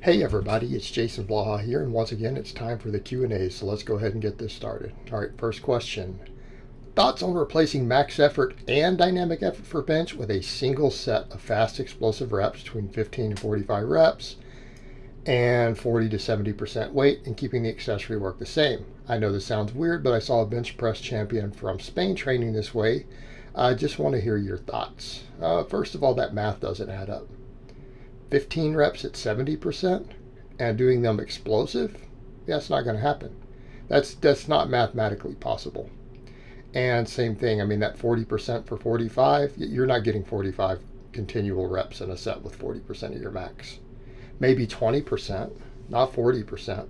Hey everybody, it's Jason Blaha here, and once again it's time for the Q&As, so let's go ahead and get this started. Alright, first question. Thoughts on replacing max effort and dynamic effort for bench with a single set of fast explosive reps between 15 and 45 reps and 40 to 70% weight and keeping the accessory work the same? I know this sounds weird, but I saw a bench press champion from Spain training this way. I just want to hear your thoughts. First of all, that math doesn't add up. 15 reps at 70% and doing them explosive, that's not going to happen. That's not mathematically possible. And same thing, I mean, that 40% for 45, you're not getting 45 continual reps in a set with 40% of your max. Maybe 20%, not 40%.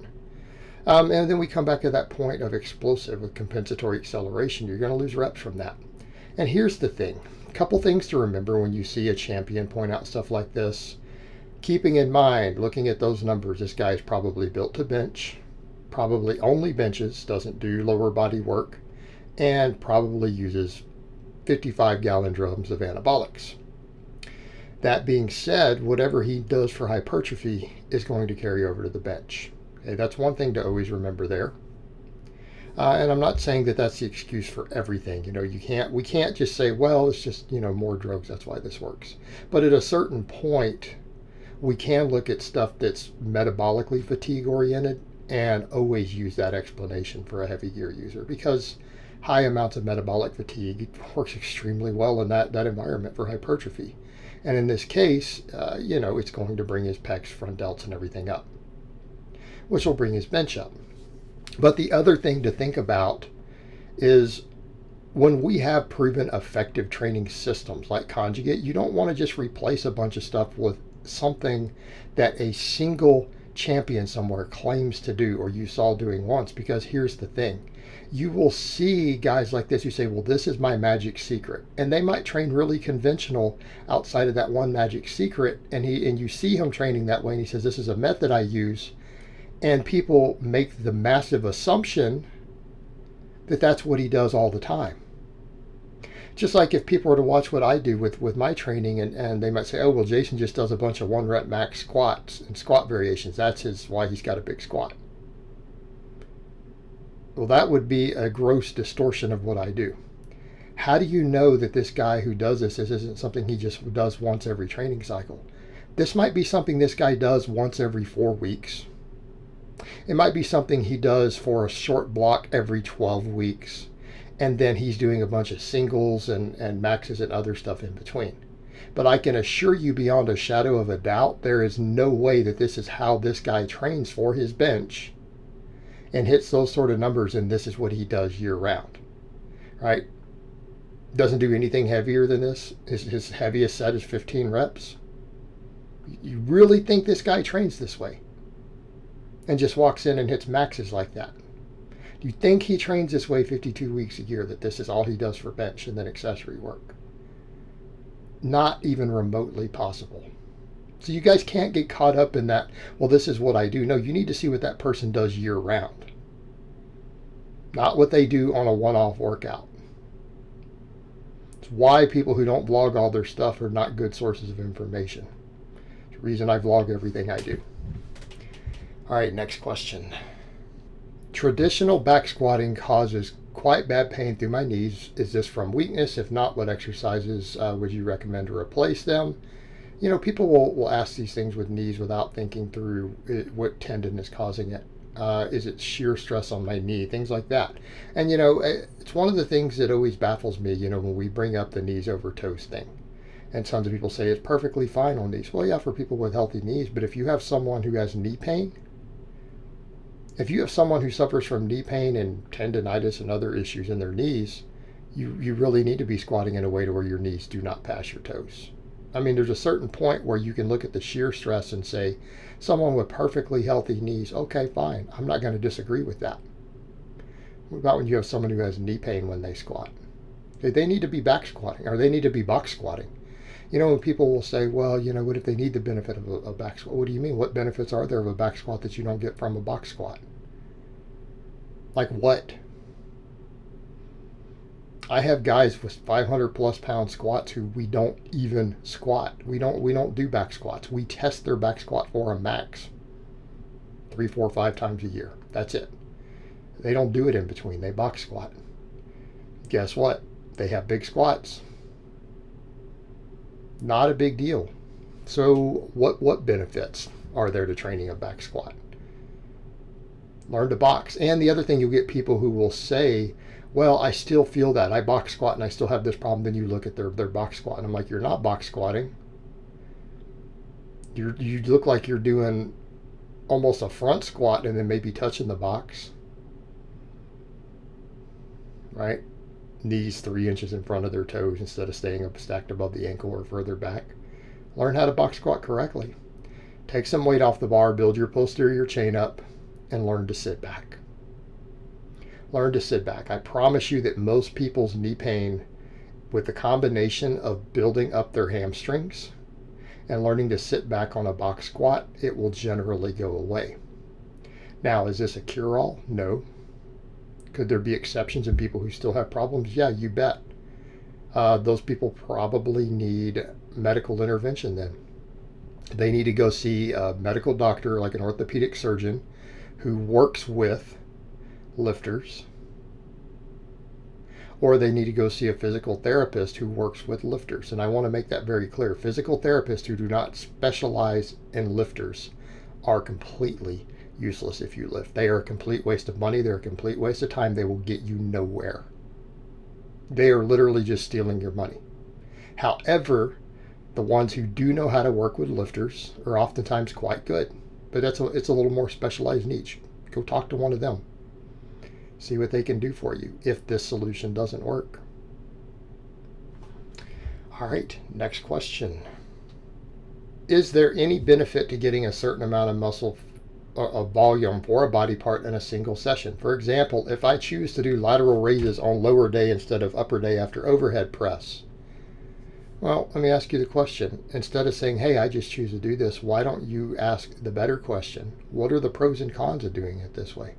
And then we come back to that point of explosive with compensatory acceleration. You're going to lose reps from that. And here's the thing. A couple things to remember when you see a champion point out stuff like this. Keeping in mind, looking at those numbers, this guy is probably built to bench, probably only benches, doesn't do lower body work, and probably uses 55-gallon drums of anabolics. That being said, whatever he does for hypertrophy is going to carry over to the bench. Okay, that's one thing to always remember there. And I'm not saying that that's the excuse for everything. We can't just say, well, it's just, more drugs, that's why this works. But at a certain point, we can look at stuff that's metabolically fatigue oriented and always use that explanation for a heavy gear user, because high amounts of metabolic fatigue works extremely well in that environment for hypertrophy. And in this case, it's going to bring his pecs, front delts, and everything up, which will bring his bench up. But the other thing to think about is when we have proven effective training systems like Conjugate, you don't want to just replace a bunch of stuff with something that a single champion somewhere claims to do or you saw doing once, because here's the thing. You will see guys like this who say, well, this is my magic secret, and they might train really conventional outside of that one magic secret, and you see him training that way, and he says, this is a method I use, and people make the massive assumption that that's what he does all the time. Just like if people were to watch what I do with my training, and they might say, oh, well, Jason just does a bunch of 1 rep max squats and squat variations. That's why he's got a big squat. Well, that would be a gross distortion of what I do. How do you know that this guy who does this isn't something he just does once every training cycle? This might be something this guy does once every 4 weeks. It might be something he does for a short block every 12 weeks. And then he's doing a bunch of singles and maxes and other stuff in between. But I can assure you beyond a shadow of a doubt, there is no way that this is how this guy trains for his bench and hits those sort of numbers, and this is what he does year round. Right? Doesn't do anything heavier than this. His heaviest set is 15 reps. You really think this guy trains this way and just walks in and hits maxes like that? Do you think he trains this way 52 weeks a year, that this is all he does for bench and then accessory work? Not even remotely possible. So you guys can't get caught up in that, well, this is what I do. No, you need to see what that person does year round, not what they do on a one-off workout. It's why people who don't vlog all their stuff are not good sources of information. It's the reason I vlog everything I do. All right, next question. Traditional back squatting causes quite bad pain through my knees. Is this from weakness? If not, what exercises would you recommend to replace them? People will ask these things with knees without thinking through what tendon is causing it. Is it shear stress on my knee? Things like that. And, it's one of the things that always baffles me, when we bring up the knees over toes thing. And tons of people say it's perfectly fine on knees. Well, yeah, for people with healthy knees. But if you have someone who has knee pain, if you have someone who suffers from knee pain and tendonitis and other issues in their knees, you really need to be squatting in a way to where your knees do not pass your toes. I mean, there's a certain point where you can look at the shear stress and say, someone with perfectly healthy knees, okay, fine. I'm not going to disagree with that. What about when you have someone who has knee pain when they squat? They need to be back squatting, or they need to be box squatting. When people will say, well, what if they need the benefit of a back squat? What do you mean? What benefits are there of a back squat that you don't get from a box squat? Like what? I have guys with 500 plus pound squats who we don't even squat. We don't do back squats. We test their back squat for a max. 3, 4, 5 times a year. That's it. They don't do it in between. They box squat. Guess what? They have big squats. Not a big deal. So what benefits are there to training a back squat? Learn to box. And the other thing, you'll get people who will say, well, I still feel that. I box squat and I still have this problem. Then you look at their box squat and I'm like, you're not box squatting. You look like you're doing almost a front squat and then maybe touching the box. Right? Knees 3 inches in front of their toes instead of staying up stacked above the ankle or further back. Learn how to box squat correctly. Take some weight off the bar, build your posterior chain up, and learn to sit back. Learn to sit back. I promise you that most people's knee pain, with the combination of building up their hamstrings and learning to sit back on a box squat, it will generally go away. Now, is this a cure-all? No. Could there be exceptions in people who still have problems? Yeah, you bet. Those people probably need medical intervention then. They need to go see a medical doctor, like an orthopedic surgeon, who works with lifters. Or they need to go see a physical therapist who works with lifters. And I want to make that very clear. Physical therapists who do not specialize in lifters are completely useless if you lift. They are a complete waste of money. They're a complete waste of time. They will get you nowhere. They are literally just stealing your money. However, the ones who do know how to work with lifters are oftentimes quite good. But it's a little more specialized niche. Go talk to one of them. See what they can do for you if this solution doesn't work. All right, next question. Is there any benefit to getting a certain amount of muscle of volume for a body part in a single session? For example, if I choose to do lateral raises on lower day instead of upper day after overhead press. Well, let me ask you the question. Instead of saying, hey, I just choose to do this, why don't you ask the better question? What are the pros and cons of doing it this way?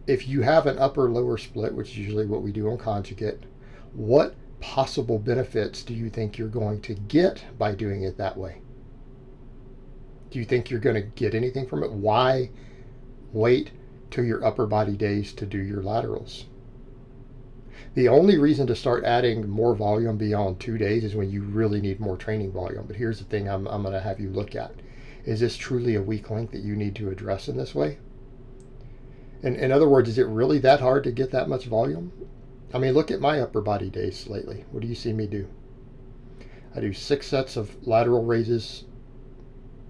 If you have an upper-lower split, which is usually what we do on conjugate, what possible benefits do you think you're going to get by doing it that way? Do you think you're going to get anything from it? Why wait till your upper body days to do your laterals? The only reason to start adding more volume beyond 2 days is when you really need more training volume. But here's the thing I'm going to have you look at. Is this truly a weak link that you need to address in this way? In other words, is it really that hard to get that much volume? I mean, look at my upper body days lately. What do you see me do? I do 6 sets of lateral raises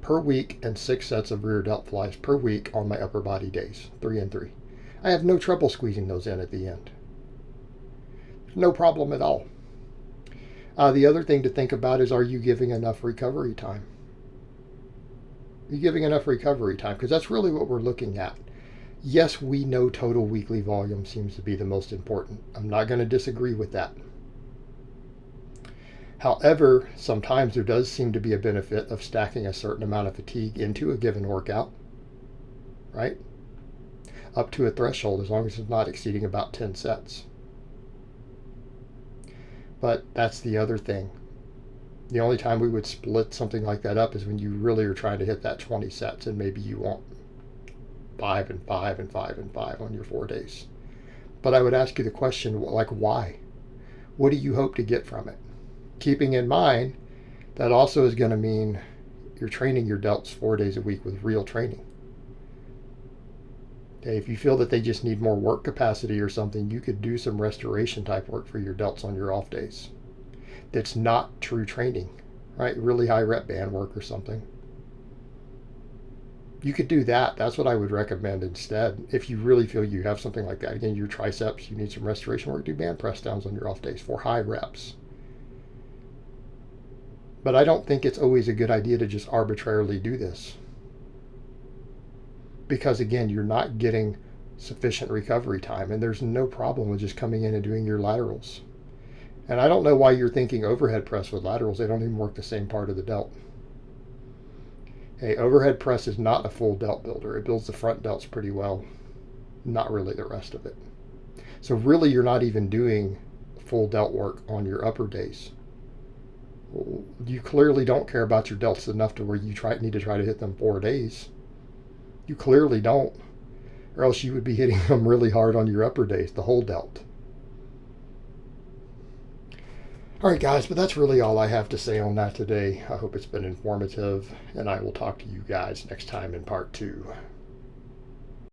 per week and 6 sets of rear delt flies per week on my upper body days, 3 and 3. I have no trouble squeezing those in at the end. No problem at all. The other thing to think about is, are you giving enough recovery time? Are you giving enough recovery time? Because that's really what we're looking at. Yes, we know total weekly volume seems to be the most important. I'm not going to disagree with that. However, sometimes there does seem to be a benefit of stacking a certain amount of fatigue into a given workout, right? Up to a threshold, as long as it's not exceeding about 10 sets. But that's the other thing. The only time we would split something like that up is when you really are trying to hit that 20 sets, and maybe you want 5 and 5 and 5 and 5 on your 4 days. But I would ask you the question, like, why? What do you hope to get from it? Keeping in mind, that also is going to mean you're training your delts 4 days a week with real training. Okay, if you feel that they just need more work capacity or something, you could do some restoration type work for your delts on your off days. That's not true training, right? Really high rep band work or something. You could do that. That's what I would recommend instead. If you really feel you have something like that. Again, your triceps, you need some restoration work, do band press downs on your off days for high reps. But I don't think it's always a good idea to just arbitrarily do this. Because again, you're not getting sufficient recovery time, and there's no problem with just coming in and doing your laterals. And I don't know why you're thinking overhead press with laterals. They don't even work the same part of the delt. Hey, overhead press is not a full delt builder. It builds the front delts pretty well, not really the rest of it. So really, you're not even doing full delt work on your upper days. You clearly don't care about your delts enough to where you need to try to hit them 4 days. You clearly don't, or else you would be hitting them really hard on your upper days, the whole delt. All right, guys, but that's really all I have to say on that today. I hope it's been informative, and I will talk to you guys next time in part 2.